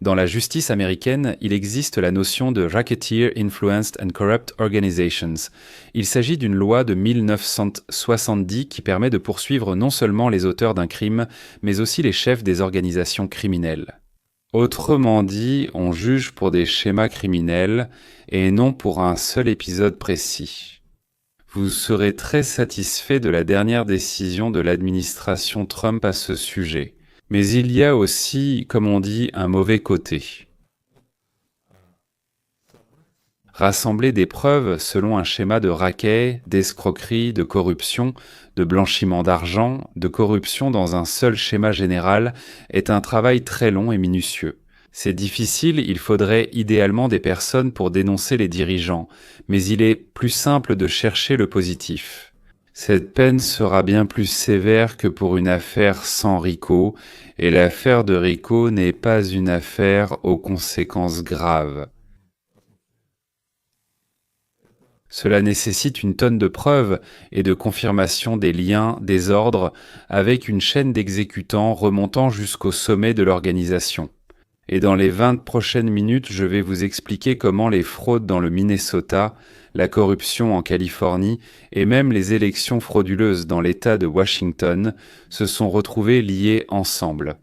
Dans la justice américaine, il existe la notion de Racketeer Influenced and Corrupt Organizations. Il s'agit d'une loi de 1970 qui permet de poursuivre non seulement les auteurs d'un crime, mais aussi les chefs des organisations criminelles. Autrement dit, on juge pour des schémas criminels et non pour un seul épisode précis. Vous serez très satisfait de la dernière décision de l'administration Trump à ce sujet. Mais il y a aussi, comme on dit, un mauvais côté. Rassembler des preuves selon un schéma de racket, d'escroquerie, de corruption, de blanchiment d'argent, de corruption dans un seul schéma général est un travail très long et minutieux. C'est difficile, il faudrait idéalement des personnes pour dénoncer les dirigeants, mais il est plus simple de chercher le positif. Cette peine sera bien plus sévère que pour une affaire sans Rico, et l'affaire de Rico n'est pas une affaire aux conséquences graves. Cela nécessite une tonne de preuves et de confirmation des liens, des ordres, avec une chaîne d'exécutants remontant jusqu'au sommet de l'organisation. Et dans les 20 prochaines minutes, je vais vous expliquer comment les fraudes dans le Minnesota, la corruption en Californie et même les élections frauduleuses dans l'État de Washington se sont retrouvées liées ensemble.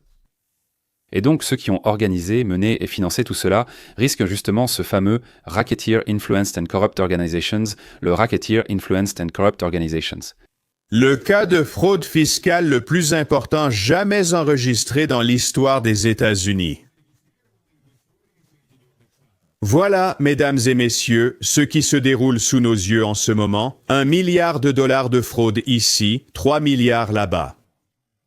Et donc ceux qui ont organisé, mené et financé tout cela risquent justement ce fameux Racketeer Influenced and Corrupt Organizations, le Racketeer Influenced and Corrupt Organizations. Le cas de fraude fiscale le plus important jamais enregistré dans l'histoire des États-Unis. Voilà, mesdames et messieurs, ce qui se déroule sous nos yeux en ce moment. 1 milliard de dollars de fraude ici, 3 milliards là-bas.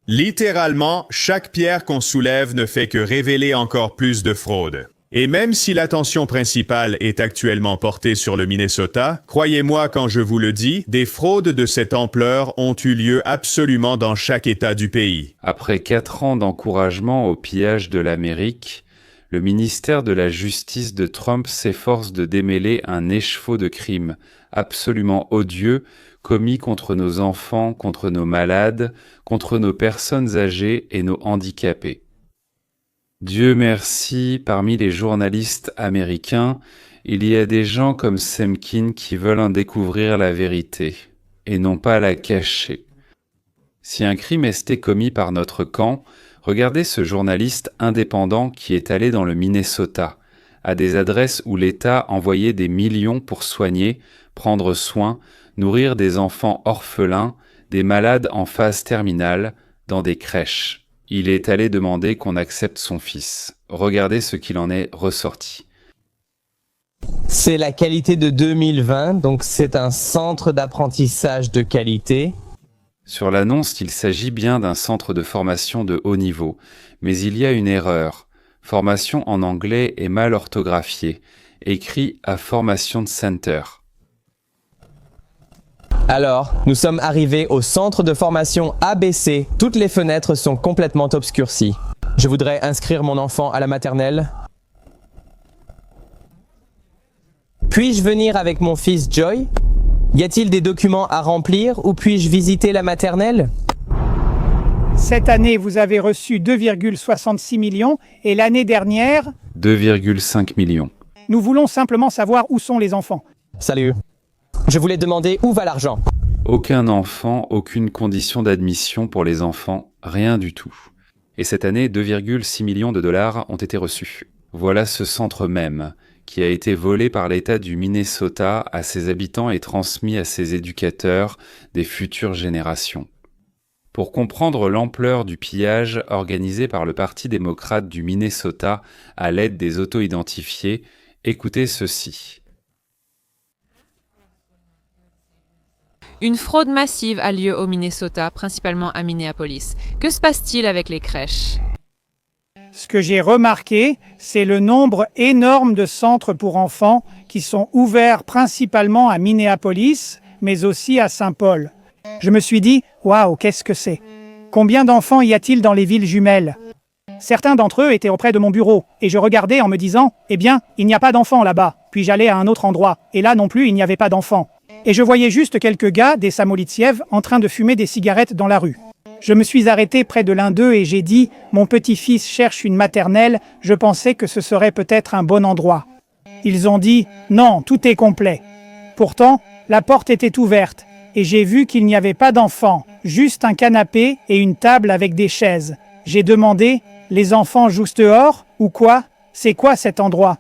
Littéralement, chaque pierre qu'on soulève ne fait que révéler encore plus de fraude. Et même si l'attention principale est actuellement portée sur le Minnesota, croyez-moi quand je vous le dis, des fraudes de cette ampleur ont eu lieu absolument dans chaque État du pays. Après 4 ans d'encouragement au pillage de l'Amérique, le ministère de la Justice de Trump s'efforce de démêler un écheveau de crimes absolument odieux commis contre nos enfants, contre nos malades, contre nos personnes âgées et nos handicapés. Dieu merci, parmi les journalistes américains, il y a des gens comme Semkin qui veulent en découvrir la vérité, et non pas la cacher. Si un crime était commis par notre camp, regardez ce journaliste indépendant qui est allé dans le Minnesota, à des adresses où l'État envoyait des millions pour soigner, prendre soin, nourrir des enfants orphelins, des malades en phase terminale, dans des crèches. Il est allé demander qu'on accepte son fils. Regardez ce qu'il en est ressorti. C'est la qualité de 2020, donc c'est un centre d'apprentissage de qualité. Sur l'annonce, il s'agit bien d'un centre de formation de haut niveau, mais il y a une erreur. Formation en anglais est mal orthographiée, écrit à Formation Center. Alors, nous sommes arrivés au centre de formation ABC. Toutes les fenêtres sont complètement obscurcies. Je voudrais inscrire mon enfant à la maternelle. Puis-je venir avec mon fils Joy? Y a-t-il des documents à remplir ou puis-je visiter la maternelle? Cette année, vous avez reçu 2,66 millions et l'année dernière... 2,5 millions. Nous voulons simplement savoir où sont les enfants. Salut. Je voulais demander où va l'argent. Aucun enfant, aucune condition d'admission pour les enfants, rien du tout. Et cette année, 2,6 millions de dollars ont été reçus. Voilà ce centre même, qui a été volé par l'État du Minnesota à ses habitants et transmis à ses éducateurs des futures générations. Pour comprendre l'ampleur du pillage organisé par le Parti démocrate du Minnesota à l'aide des auto-identifiés, écoutez ceci. Une fraude massive a lieu au Minnesota, principalement à Minneapolis. Que se passe-t-il avec les crèches? Ce que j'ai remarqué, c'est le nombre énorme de centres pour enfants qui sont ouverts principalement à Minneapolis, mais aussi à Saint-Paul. Je me suis dit, waouh, qu'est-ce que c'est? Combien d'enfants y a-t-il dans les villes jumelles? Certains d'entre eux étaient auprès de mon bureau, et je regardais en me disant, eh bien, il n'y a pas d'enfants là-bas. Puis j'allais à un autre endroit, et là non plus, il n'y avait pas d'enfants. Et je voyais juste quelques gars, des Samolitsiev, en train de fumer des cigarettes dans la rue. Je me suis arrêté près de l'un d'eux et j'ai dit « Mon petit-fils cherche une maternelle, je pensais que ce serait peut-être un bon endroit. » Ils ont dit « Non, tout est complet. » Pourtant, la porte était ouverte et j'ai vu qu'il n'y avait pas d'enfants, juste un canapé et une table avec des chaises. J'ai demandé « Les enfants jouent dehors ou quoi? C'est quoi cet endroit ?»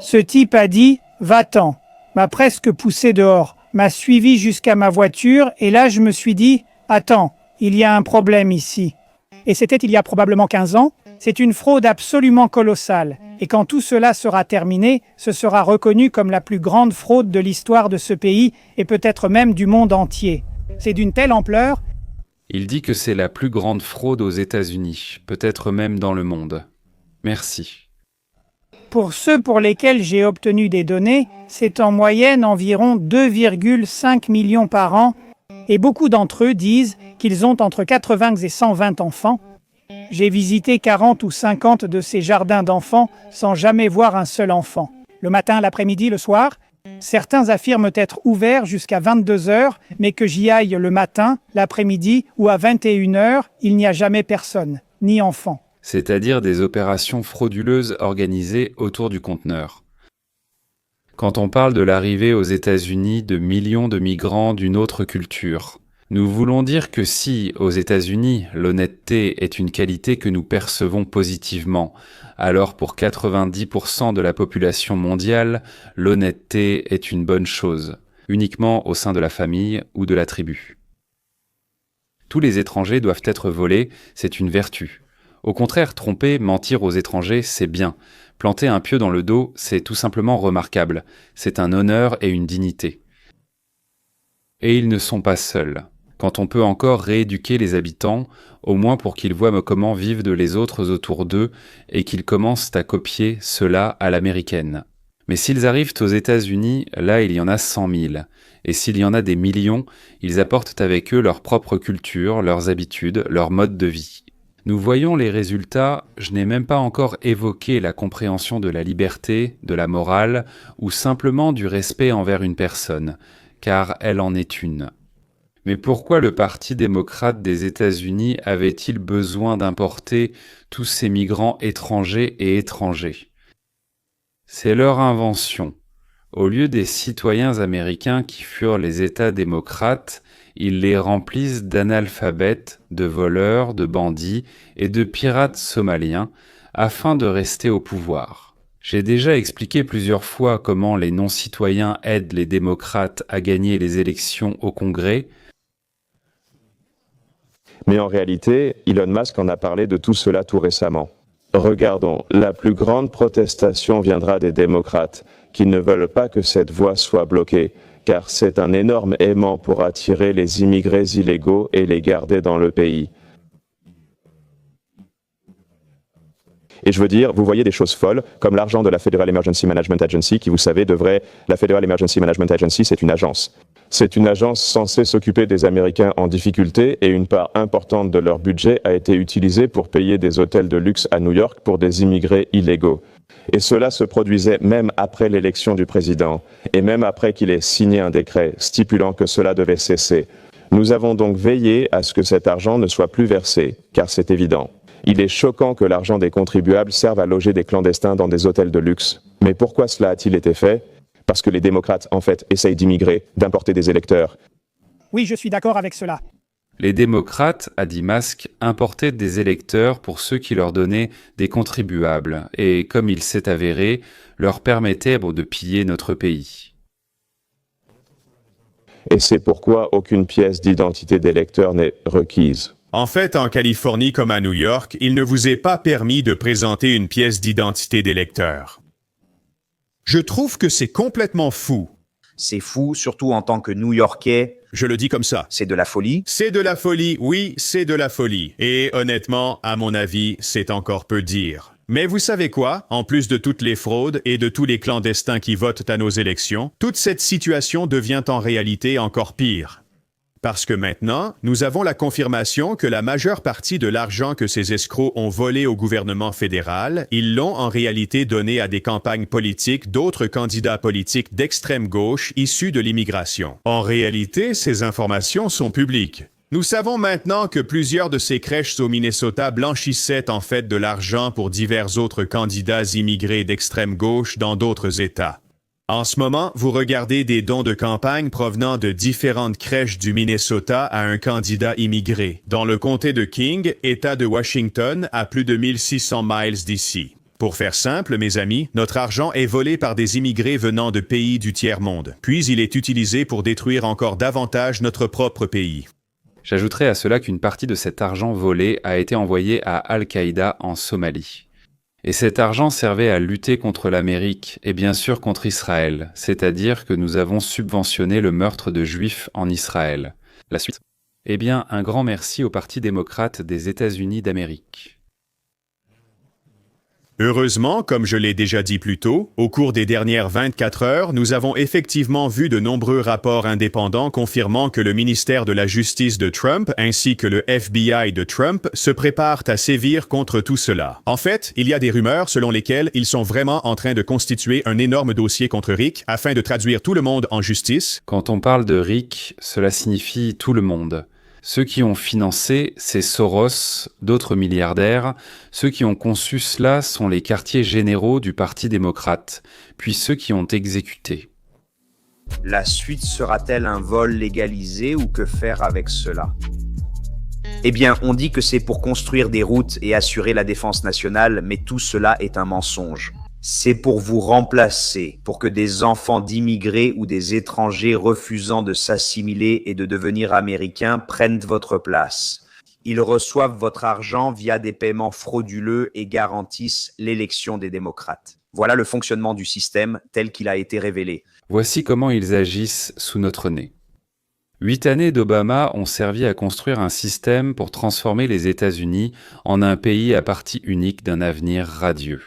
Ce type a dit « Va-t'en », m'a presque poussé dehors, m'a suivi jusqu'à ma voiture et là je me suis dit « Attends, il y a un problème ici. » Et c'était il y a probablement 15 ans. C'est une fraude absolument colossale. Et quand tout cela sera terminé, ce sera reconnu comme la plus grande fraude de l'histoire de ce pays et peut-être même du monde entier. C'est d'une telle ampleur. Il dit que c'est la plus grande fraude aux États-Unis, peut-être même dans le monde. Merci. Pour ceux pour lesquels j'ai obtenu des données, c'est en moyenne environ 2,5 millions par an et beaucoup d'entre eux disent qu'ils ont entre 80 et 120 enfants. J'ai visité 40 ou 50 de ces jardins d'enfants sans jamais voir un seul enfant. Le matin, l'après-midi, le soir, certains affirment être ouverts jusqu'à 22 heures, mais que j'y aille le matin, l'après-midi ou à 21 heures, il n'y a jamais personne, ni enfant. C'est-à-dire des opérations frauduleuses organisées autour du conteneur. Quand on parle de l'arrivée aux États-Unis de millions de migrants d'une autre culture, nous voulons dire que si, aux États-Unis, l'honnêteté est une qualité que nous percevons positivement, alors pour 90% de la population mondiale, l'honnêteté est une bonne chose, uniquement au sein de la famille ou de la tribu. Tous les étrangers doivent être volés, c'est une vertu. Au contraire, tromper, mentir aux étrangers, c'est bien. Planter un pieu dans le dos, c'est tout simplement remarquable. C'est un honneur et une dignité. Et ils ne sont pas seuls. Quand on peut encore rééduquer les habitants, au moins pour qu'ils voient comment vivent les autres autour d'eux et qu'ils commencent à copier cela à l'américaine. Mais s'ils arrivent aux États-Unis, là il y en a 100 000. Et s'il y en a des millions, ils apportent avec eux leur propre culture, leurs habitudes, leur mode de vie. Nous voyons les résultats, je n'ai même pas encore évoqué la compréhension de la liberté, de la morale, ou simplement du respect envers une personne, car elle en est une. Mais pourquoi le Parti démocrate des États-Unis avait-il besoin d'importer tous ces migrants étrangers et étrangers? C'est leur invention. Au lieu des citoyens américains qui furent les États démocrates, ils les remplissent d'analphabètes, de voleurs, de bandits et de pirates somaliens afin de rester au pouvoir. J'ai déjà expliqué plusieurs fois comment les non-citoyens aident les démocrates à gagner les élections au Congrès. Mais en réalité, Elon Musk en a parlé de tout cela tout récemment. Regardons, la plus grande protestation viendra des démocrates, qui ne veulent pas que cette voie soit bloquée, car c'est un énorme aimant pour attirer les immigrés illégaux et les garder dans le pays. Et je veux dire, vous voyez des choses folles, comme l'argent de la Federal Emergency Management Agency, qui, vous savez, la Federal Emergency Management Agency, c'est une agence. C'est une agence censée s'occuper des Américains en difficulté et une part importante de leur budget a été utilisée pour payer des hôtels de luxe à New York pour des immigrés illégaux. Et cela se produisait même après l'élection du président, et même après qu'il ait signé un décret stipulant que cela devait cesser. Nous avons donc veillé à ce que cet argent ne soit plus versé, car c'est évident. Il est choquant que l'argent des contribuables serve à loger des clandestins dans des hôtels de luxe. Mais pourquoi cela a-t-il été fait? Parce que les démocrates, en fait, essayent d'immigrer, d'importer des électeurs. Oui, je suis d'accord avec cela. Les démocrates, a dit Musk, importaient des électeurs pour ceux qui leur donnaient des contribuables et, comme il s'est avéré, leur permettaient de piller notre pays. Et c'est pourquoi aucune pièce d'identité d'électeur n'est requise. En fait, en Californie comme à New York, il ne vous est pas permis de présenter une pièce d'identité d'électeur. Je trouve que c'est complètement fou. C'est fou, surtout en tant que New-Yorkais. Je le dis comme ça. C'est de la folie. C'est de la folie, oui, c'est de la folie. Et honnêtement, à mon avis, c'est encore peu dire. Mais vous savez quoi? En plus de toutes les fraudes et de tous les clandestins qui votent à nos élections, toute cette situation devient en réalité encore pire. Parce que maintenant, nous avons la confirmation que la majeure partie de l'argent que ces escrocs ont volé au gouvernement fédéral, ils l'ont en réalité donné à des campagnes politiques d'autres candidats politiques d'extrême gauche issus de l'immigration. En réalité, ces informations sont publiques. Nous savons maintenant que plusieurs de ces crèches au Minnesota blanchissaient en fait de l'argent pour divers autres candidats immigrés d'extrême gauche dans d'autres États. En ce moment, vous regardez des dons de campagne provenant de différentes crèches du Minnesota à un candidat immigré, dans le comté de King, État de Washington, à plus de 1600 miles d'ici. Pour faire simple, mes amis, notre argent est volé par des immigrés venant de pays du tiers-monde, puis il est utilisé pour détruire encore davantage notre propre pays. J'ajouterai à cela qu'une partie de cet argent volé a été envoyée à Al-Qaïda en Somalie. Et cet argent servait à lutter contre l'Amérique et bien sûr contre Israël, c'est-à-dire que nous avons subventionné le meurtre de Juifs en Israël. La suite ? Eh bien, un grand merci au Parti démocrate des États-Unis d'Amérique. Heureusement, comme je l'ai déjà dit plus tôt, au cours des dernières 24 heures, nous avons effectivement vu de nombreux rapports indépendants confirmant que le ministère de la Justice de Trump ainsi que le FBI de Trump se préparent à sévir contre tout cela. En fait, il y a des rumeurs selon lesquelles ils sont vraiment en train de constituer un énorme dossier contre Rick afin de traduire tout le monde en justice. Quand on parle de Rick, cela signifie tout le monde. Ceux qui ont financé, c'est Soros, d'autres milliardaires. Ceux qui ont conçu cela sont les quartiers généraux du Parti démocrate, puis ceux qui ont exécuté. La suite sera-t-elle un vol légalisé ou que faire avec cela? Eh bien, on dit que c'est pour construire des routes et assurer la défense nationale, mais tout cela est un mensonge. C'est pour vous remplacer, pour que des enfants d'immigrés ou des étrangers refusant de s'assimiler et de devenir américains prennent votre place. Ils reçoivent votre argent via des paiements frauduleux et garantissent l'élection des démocrates. Voilà le fonctionnement du système tel qu'il a été révélé. Voici comment ils agissent sous notre nez. 8 années d'Obama ont servi à construire un système pour transformer les États-Unis en un pays à partie unique d'un avenir radieux.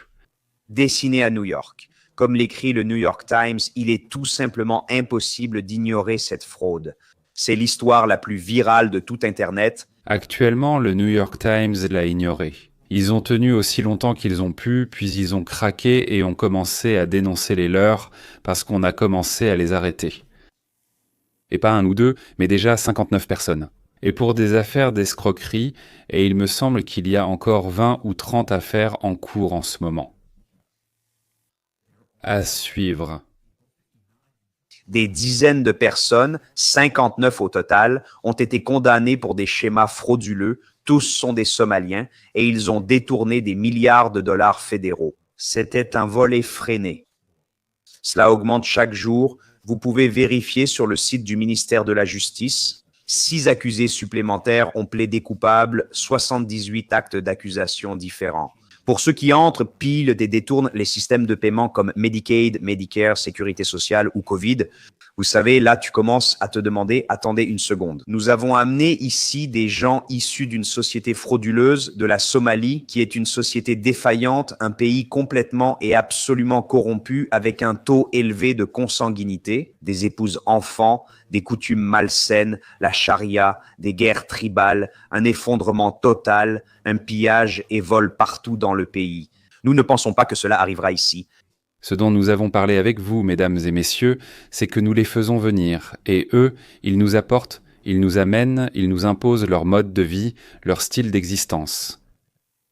Dessiné à New York. Comme l'écrit le New York Times, il est tout simplement impossible d'ignorer cette fraude. C'est l'histoire la plus virale de tout Internet. Actuellement, le New York Times l'a ignoré. Ils ont tenu aussi longtemps qu'ils ont pu, puis ils ont craqué et ont commencé à dénoncer les leurs parce qu'on a commencé à les arrêter. Et pas un ou deux, mais déjà 59 personnes. Et pour des affaires d'escroquerie, et il me semble qu'il y a encore 20 ou 30 affaires en cours en ce moment. À suivre. Des dizaines de personnes, 59 au total, ont été condamnées pour des schémas frauduleux. Tous sont des Somaliens et ils ont détourné des milliards de dollars fédéraux. C'était un vol effréné. Cela augmente chaque jour. Vous pouvez vérifier sur le site du ministère de la Justice. 6 accusés supplémentaires ont plaidé coupables, 78 actes d'accusation différents. Pour ceux qui entrent, pilent et détournent les systèmes de paiement comme Medicaid, Medicare, Sécurité sociale ou Covid, vous savez, là, tu commences à te demander, attendez une seconde. Nous avons amené ici des gens issus d'une société frauduleuse de la Somalie, qui est une société défaillante, un pays complètement et absolument corrompu, avec un taux élevé de consanguinité, des épouses enfants, des coutumes malsaines, la charia, des guerres tribales, un effondrement total, un pillage et vol partout dans le pays. Nous ne pensons pas que cela arrivera ici. Ce dont nous avons parlé avec vous, mesdames et messieurs, c'est que nous les faisons venir, et eux, ils nous apportent, ils nous amènent, ils nous imposent leur mode de vie, leur style d'existence.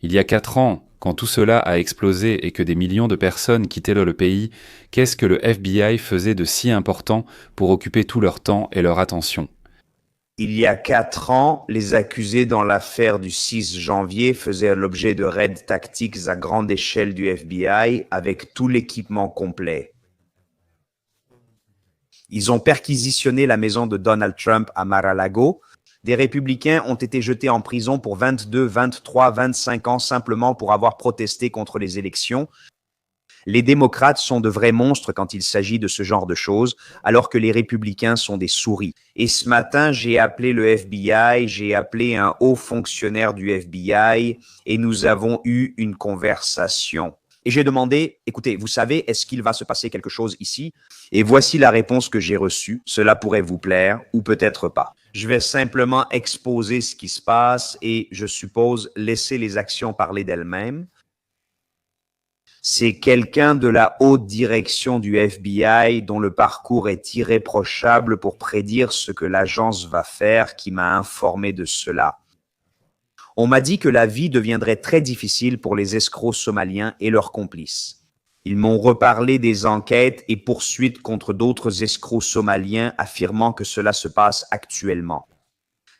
Il y a 4 ans, quand tout cela a explosé et que des millions de personnes quittaient le pays, qu'est-ce que le FBI faisait de si important pour occuper tout leur temps et leur attention ? Il y a 4 ans, les accusés dans l'affaire du 6 janvier faisaient l'objet de raids tactiques à grande échelle du FBI avec tout l'équipement complet. Ils ont perquisitionné la maison de Donald Trump à Mar-a-Lago. Des républicains ont été jetés en prison pour 22, 23, 25 ans simplement pour avoir protesté contre les élections. Les démocrates sont de vrais monstres quand il s'agit de ce genre de choses, alors que les républicains sont des souris. Et ce matin, j'ai appelé le FBI, j'ai appelé un haut fonctionnaire du FBI, et nous avons eu une conversation. Et j'ai demandé, écoutez, vous savez, est-ce qu'il va se passer quelque chose ici? Et voici la réponse que j'ai reçue. Cela pourrait vous plaire, ou peut-être pas. Je vais simplement exposer ce qui se passe et, je suppose, laisser les actions parler d'elles-mêmes. C'est quelqu'un de la haute direction du FBI dont le parcours est irréprochable pour prédire ce que l'agence va faire qui m'a informé de cela. On m'a dit que la vie deviendrait très difficile pour les escrocs somaliens et leurs complices. Ils m'ont reparlé des enquêtes et poursuites contre d'autres escrocs somaliens affirmant que cela se passe actuellement.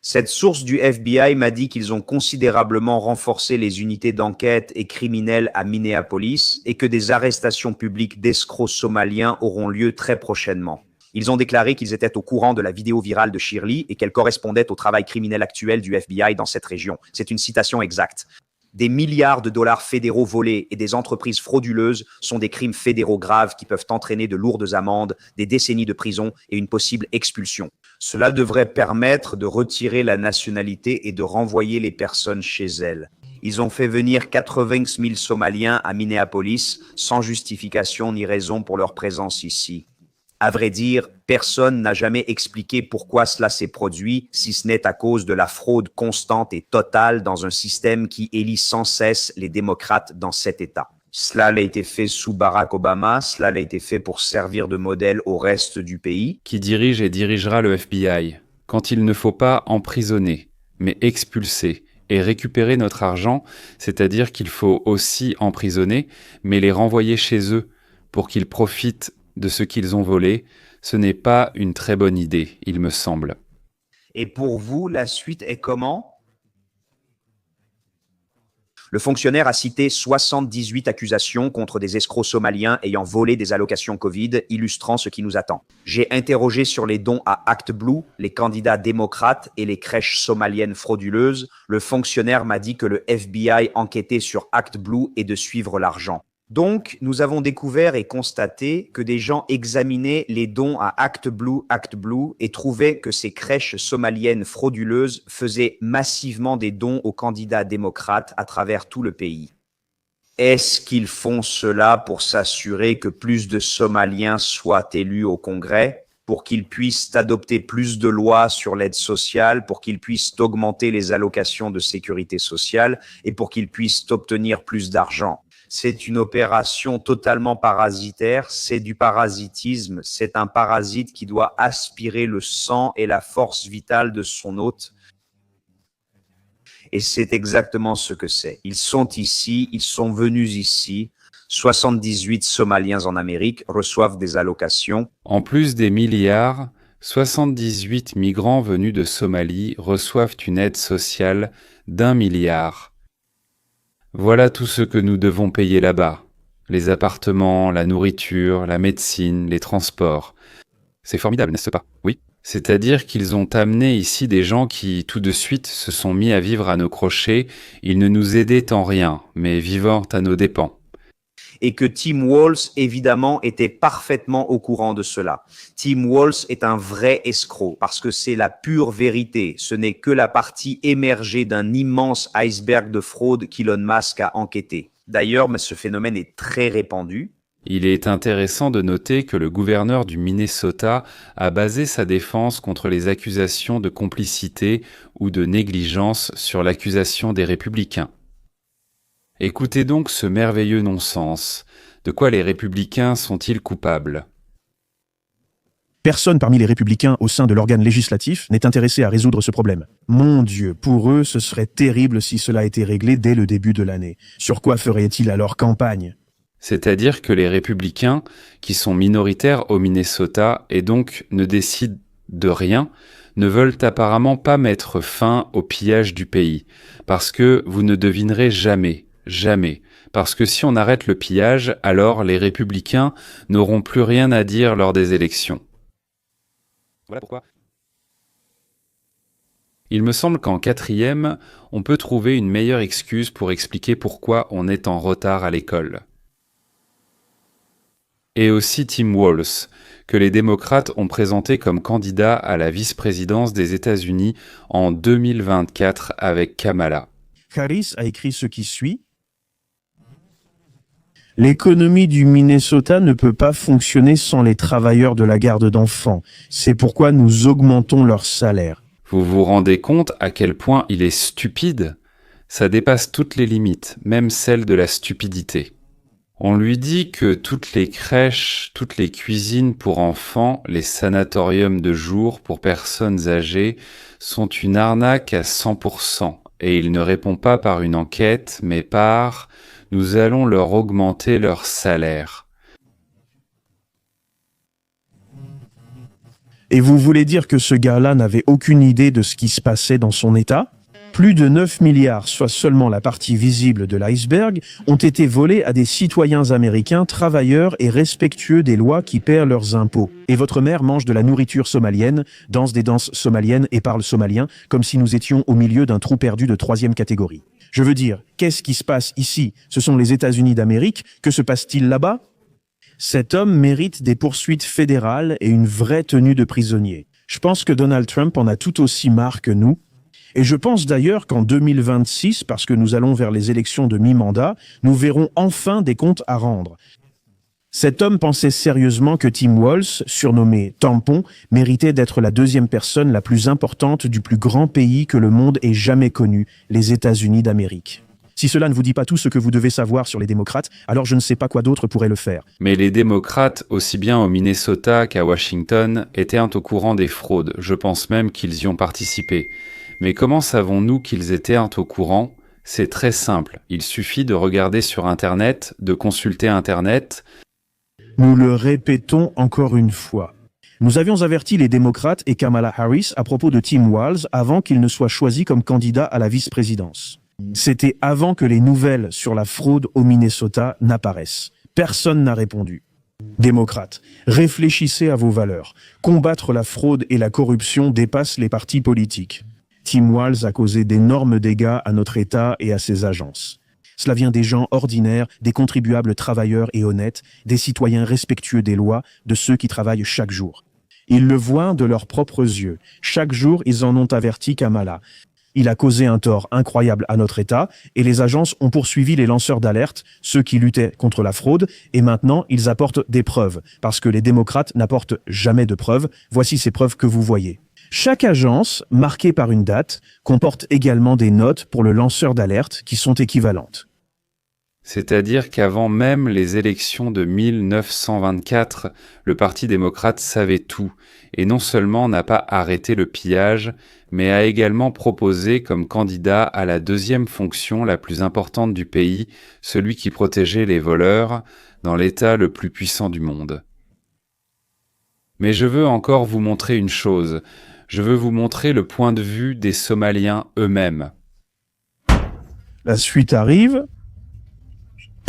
Cette source du FBI m'a dit qu'ils ont considérablement renforcé les unités d'enquête et criminelles à Minneapolis et que des arrestations publiques d'escrocs somaliens auront lieu très prochainement. Ils ont déclaré qu'ils étaient au courant de la vidéo virale de Shirley et qu'elle correspondait au travail criminel actuel du FBI dans cette région. C'est une citation exacte. Des milliards de dollars fédéraux volés et des entreprises frauduleuses sont des crimes fédéraux graves qui peuvent entraîner de lourdes amendes, des décennies de prison et une possible expulsion. Cela devrait permettre de retirer la nationalité et de renvoyer les personnes chez elles. Ils ont fait venir 80 000 Somaliens à Minneapolis sans justification ni raison pour leur présence ici. À vrai dire, personne n'a jamais expliqué pourquoi cela s'est produit, si ce n'est à cause de la fraude constante et totale dans un système qui élit sans cesse les démocrates dans cet État. Cela a été fait sous Barack Obama, cela a été fait pour servir de modèle au reste du pays. Qui dirige et dirigera le FBI, quand il ne faut pas emprisonner, mais expulser et récupérer notre argent, c'est-à-dire qu'il faut aussi emprisonner, mais les renvoyer chez eux pour qu'ils profitent de ce qu'ils ont volé, ce n'est pas une très bonne idée, il me semble. Et pour vous, la suite est comment? Le fonctionnaire a cité 78 accusations contre des escrocs somaliens ayant volé des allocations Covid, illustrant ce qui nous attend. J'ai interrogé sur les dons à Act Blue, les candidats démocrates et les crèches somaliennes frauduleuses. Le fonctionnaire m'a dit que le FBI enquêtait sur Act Blue et de suivre l'argent. Donc, nous avons découvert et constaté que des gens examinaient les dons à Act Blue et trouvaient que ces crèches somaliennes frauduleuses faisaient massivement des dons aux candidats démocrates à travers tout le pays. Est-ce qu'ils font cela pour s'assurer que plus de Somaliens soient élus au Congrès, pour qu'ils puissent adopter plus de lois sur l'aide sociale, pour qu'ils puissent augmenter les allocations de sécurité sociale et pour qu'ils puissent obtenir plus d'argent? C'est une opération totalement parasitaire, c'est du parasitisme, c'est un parasite qui doit aspirer le sang et la force vitale de son hôte. Et c'est exactement ce que c'est. Ils sont ici, ils sont venus ici. 78 Somaliens en Amérique reçoivent des allocations. En plus des milliards, 78 migrants venus de Somalie reçoivent une aide sociale d'1 milliard. Voilà tout ce que nous devons payer là-bas. Les appartements, la nourriture, la médecine, les transports. C'est formidable, n'est-ce pas? Oui. C'est-à-dire qu'ils ont amené ici des gens qui, tout de suite, se sont mis à vivre à nos crochets. Ils ne nous aidaient en rien, mais vivant à nos dépens. Et que Tim Walz, évidemment, était parfaitement au courant de cela. Tim Walz est un vrai escroc, parce que c'est la pure vérité. Ce n'est que la partie émergée d'un immense iceberg de fraude qu'Elon Musk a enquêté. D'ailleurs, ce phénomène est très répandu. Il est intéressant de noter que le gouverneur du Minnesota a basé sa défense contre les accusations de complicité ou de négligence sur l'accusation des républicains. Écoutez donc ce merveilleux non-sens. De quoi les républicains sont-ils coupables? Personne parmi les républicains au sein de l'organe législatif n'est intéressé à résoudre ce problème. Mon Dieu, pour eux, ce serait terrible si cela était réglé dès le début de l'année. Sur quoi feraient-ils alors campagne? C'est-à-dire que les républicains, qui sont minoritaires au Minnesota et donc ne décident de rien, ne veulent apparemment pas mettre fin au pillage du pays, parce que vous ne devinerez jamais, parce que si on arrête le pillage, alors les républicains n'auront plus rien à dire lors des élections. Voilà pourquoi. Il me semble qu'en quatrième, on peut trouver une meilleure excuse pour expliquer pourquoi on est en retard à l'école. Et aussi Tim Walz, que les démocrates ont présenté comme candidat à la vice-présidence des États-Unis en 2024 avec Kamala. Harris a écrit ce qui suit. L'économie du Minnesota ne peut pas fonctionner sans les travailleurs de la garde d'enfants. C'est pourquoi nous augmentons leur salaire. Vous vous rendez compte à quel point il est stupide? Ça dépasse toutes les limites, même celles de la stupidité. On lui dit que toutes les crèches, toutes les cuisines pour enfants, les sanatoriums de jour pour personnes âgées sont une arnaque à 100%. Et il ne répond pas par une enquête, mais par « nous allons leur augmenter leur salaire ». Et vous voulez dire que ce gars-là n'avait aucune idée de ce qui se passait dans son État? Plus de 9 milliards, soit seulement la partie visible de l'iceberg, ont été volés à des citoyens américains travailleurs et respectueux des lois qui paient leurs impôts. Et votre mère mange de la nourriture somalienne, danse des danses somaliennes et parle somalien, comme si nous étions au milieu d'un trou perdu de 3e catégorie. Je veux dire, qu'est-ce qui se passe ici? Ce sont les États-Unis d'Amérique. Que se passe-t-il là-bas? Cet homme mérite des poursuites fédérales et une vraie tenue de prisonnier. Je pense que Donald Trump en a tout aussi marre que nous. Et je pense d'ailleurs qu'en 2026, parce que nous allons vers les élections de mi-mandat, nous verrons enfin des comptes à rendre. Cet homme pensait sérieusement que Tim Walz, surnommé Tampon, méritait d'être la 2e personne la plus importante du plus grand pays que le monde ait jamais connu, les États-Unis d'Amérique. Si cela ne vous dit pas tout ce que vous devez savoir sur les démocrates, alors je ne sais pas quoi d'autre pourrait le faire. Mais les démocrates, aussi bien au Minnesota qu'à Washington, étaient au courant des fraudes. Je pense même qu'ils y ont participé. Mais comment savons-nous qu'ils étaient au courant? C'est très simple. Il suffit de regarder sur Internet, de consulter Internet. Nous le répétons encore une fois. Nous avions averti les démocrates et Kamala Harris à propos de Tim Walz avant qu'il ne soit choisi comme candidat à la vice-présidence. C'était avant que les nouvelles sur la fraude au Minnesota n'apparaissent. Personne n'a répondu. Démocrates, réfléchissez à vos valeurs. Combattre la fraude et la corruption dépasse les partis politiques. Tim Walz a causé d'énormes dégâts à notre État et à ses agences. Cela vient des gens ordinaires, des contribuables travailleurs et honnêtes, des citoyens respectueux des lois, de ceux qui travaillent chaque jour. Ils le voient de leurs propres yeux. Chaque jour, ils en ont averti Kamala. Il a causé un tort incroyable à notre État et les agences ont poursuivi les lanceurs d'alerte, ceux qui luttaient contre la fraude, et maintenant ils apportent des preuves, parce que les démocrates n'apportent jamais de preuves. Voici ces preuves que vous voyez. Chaque agence, marquée par une date, comporte également des notes pour le lanceur d'alerte qui sont équivalentes. C'est-à-dire qu'avant même les élections de 1924, le Parti démocrate savait tout, et non seulement n'a pas arrêté le pillage, mais a également proposé comme candidat à la 2e fonction la plus importante du pays, celui qui protégeait les voleurs, dans l'État le plus puissant du monde. Mais je veux encore vous montrer une chose. Je veux vous montrer le point de vue des Somaliens eux-mêmes. La suite arrive.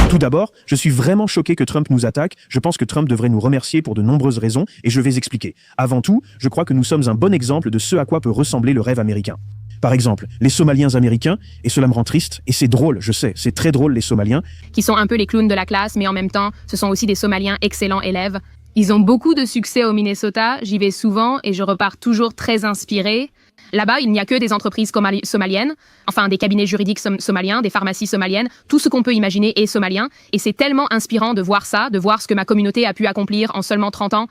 Tout d'abord, je suis vraiment choqué que Trump nous attaque. Je pense que Trump devrait nous remercier pour de nombreuses raisons, et je vais expliquer. Avant tout, je crois que nous sommes un bon exemple de ce à quoi peut ressembler le rêve américain. Par exemple, les Somaliens américains, et cela me rend triste, et c'est drôle, je sais, c'est très drôle les Somaliens. Qui sont un peu les clowns de la classe, mais en même temps, ce sont aussi des Somaliens excellents élèves. Ils ont beaucoup de succès au Minnesota, j'y vais souvent et je repars toujours très inspirée. Là-bas, il n'y a que des entreprises somaliennes, enfin des cabinets juridiques somaliens, des pharmacies somaliennes, tout ce qu'on peut imaginer est somalien. Et c'est tellement inspirant de voir ça, de voir ce que ma communauté a pu accomplir en seulement 30 ans.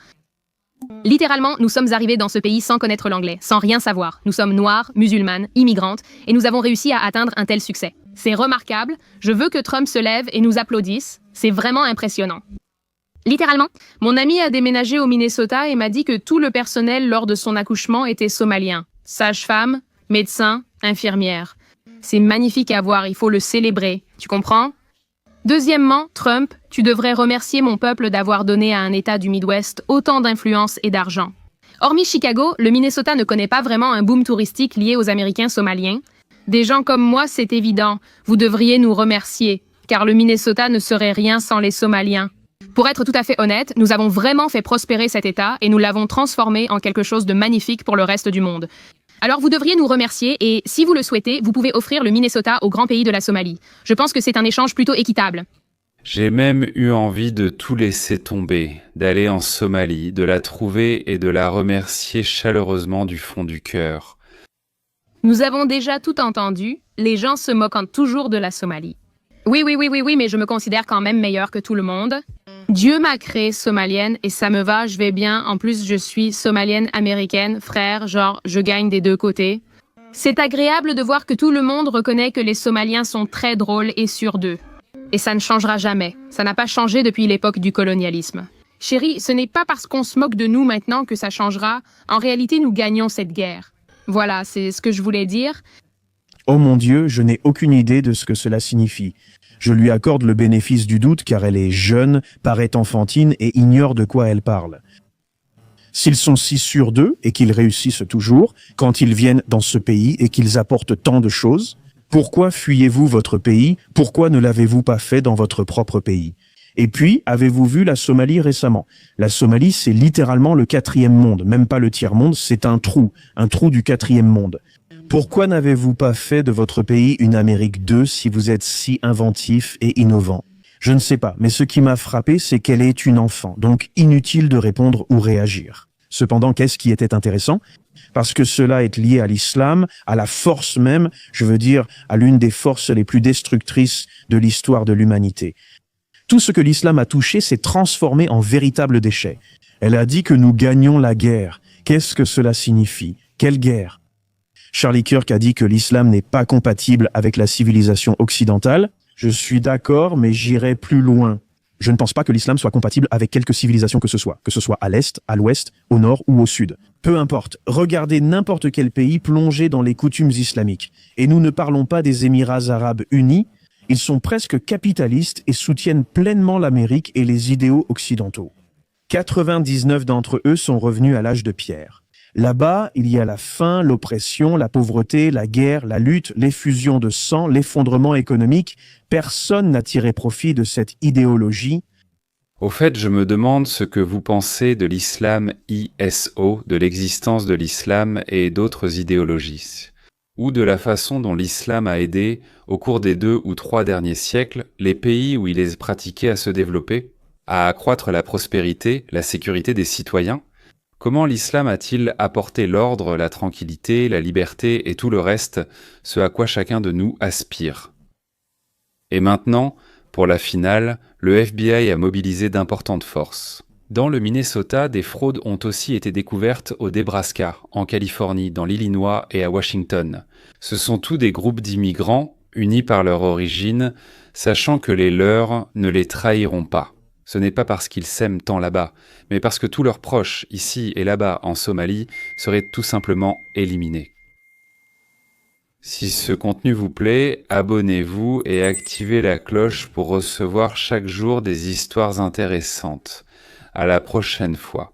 Littéralement, nous sommes arrivés dans ce pays sans connaître l'anglais, sans rien savoir. Nous sommes noires, musulmanes, immigrantes, et nous avons réussi à atteindre un tel succès. C'est remarquable, je veux que Trump se lève et nous applaudisse, c'est vraiment impressionnant. Littéralement, mon ami a déménagé au Minnesota et m'a dit que tout le personnel lors de son accouchement était somalien. Sage-femme, médecin, infirmière. C'est magnifique à voir, il faut le célébrer, tu comprends? Deuxièmement, Trump, tu devrais remercier mon peuple d'avoir donné à un État du Midwest autant d'influence et d'argent. Hormis Chicago, le Minnesota ne connaît pas vraiment un boom touristique lié aux Américains somaliens. Des gens comme moi, c'est évident, vous devriez nous remercier, car le Minnesota ne serait rien sans les Somaliens. Pour être tout à fait honnête, nous avons vraiment fait prospérer cet État et nous l'avons transformé en quelque chose de magnifique pour le reste du monde. Alors vous devriez nous remercier et, si vous le souhaitez, vous pouvez offrir le Minnesota au grand pays de la Somalie. Je pense que c'est un échange plutôt équitable. J'ai même eu envie de tout laisser tomber, d'aller en Somalie, de la trouver et de la remercier chaleureusement du fond du cœur. Nous avons déjà tout entendu, les gens se moquent toujours de la Somalie. Oui, mais je me considère quand même meilleure que tout le monde. Dieu m'a créée somalienne et ça me va, je vais bien. En plus, je suis somalienne américaine, frère, genre, je gagne des deux côtés. C'est agréable de voir que tout le monde reconnaît que les Somaliens sont très drôles et sûrs d'eux. Et ça ne changera jamais. Ça n'a pas changé depuis l'époque du colonialisme. Chérie, ce n'est pas parce qu'on se moque de nous maintenant que ça changera. En réalité, nous gagnons cette guerre. Voilà, c'est ce que je voulais dire. Oh mon Dieu, je n'ai aucune idée de ce que cela signifie. Je lui accorde le bénéfice du doute car elle est jeune, paraît enfantine et ignore de quoi elle parle. S'ils sont si sûrs d'eux et qu'ils réussissent toujours, quand ils viennent dans ce pays et qu'ils apportent tant de choses, pourquoi fuyez-vous votre pays? Pourquoi ne l'avez-vous pas fait dans votre propre pays? Et puis, avez-vous vu la Somalie récemment? La Somalie, c'est littéralement le 4e monde, même pas le tiers-monde, c'est un trou du 4e monde. Pourquoi n'avez-vous pas fait de votre pays une Amérique 2 si vous êtes si inventif et innovant? Je ne sais pas, mais ce qui m'a frappé, c'est qu'elle est une enfant, donc inutile de répondre ou réagir. Cependant, qu'est-ce qui était intéressant? Parce que cela est lié à l'islam, à la force même, je veux dire, à l'une des forces les plus destructrices de l'histoire de l'humanité. Tout ce que l'islam a touché s'est transformé en véritable déchet. Elle a dit que nous gagnons la guerre. Qu'est-ce que cela signifie? Quelle guerre? Charlie Kirk a dit que l'islam n'est pas compatible avec la civilisation occidentale. Je suis d'accord, mais j'irai plus loin. Je ne pense pas que l'islam soit compatible avec quelque civilisation que ce soit à l'est, à l'ouest, au nord ou au sud. Peu importe, regardez n'importe quel pays plongé dans les coutumes islamiques. Et nous ne parlons pas des Émirats arabes unis, ils sont presque capitalistes et soutiennent pleinement l'Amérique et les idéaux occidentaux. 99 d'entre eux sont revenus à l'âge de pierre. Là-bas, il y a la faim, l'oppression, la pauvreté, la guerre, la lutte, l'effusion de sang, l'effondrement économique. Personne n'a tiré profit de cette idéologie. Au fait, je me demande ce que vous pensez de l'islam ISO, de l'existence de l'islam et d'autres idéologies, ou de la façon dont l'islam a aidé, au cours des 2 ou 3 derniers siècles, les pays où il est pratiqué à se développer, à accroître la prospérité, la sécurité des citoyens. Comment l'islam a-t-il apporté l'ordre, la tranquillité, la liberté et tout le reste, ce à quoi chacun de nous aspire? Et maintenant, pour la finale, le FBI a mobilisé d'importantes forces. Dans le Minnesota, des fraudes ont aussi été découvertes au Nebraska, en Californie, dans l'Illinois et à Washington. Ce sont tous des groupes d'immigrants, unis par leur origine, sachant que les leurs ne les trahiront pas. Ce n'est pas parce qu'ils s'aiment tant là-bas, mais parce que tous leurs proches, ici et là-bas en Somalie, seraient tout simplement éliminés. Si ce contenu vous plaît, abonnez-vous et activez la cloche pour recevoir chaque jour des histoires intéressantes. À la prochaine fois.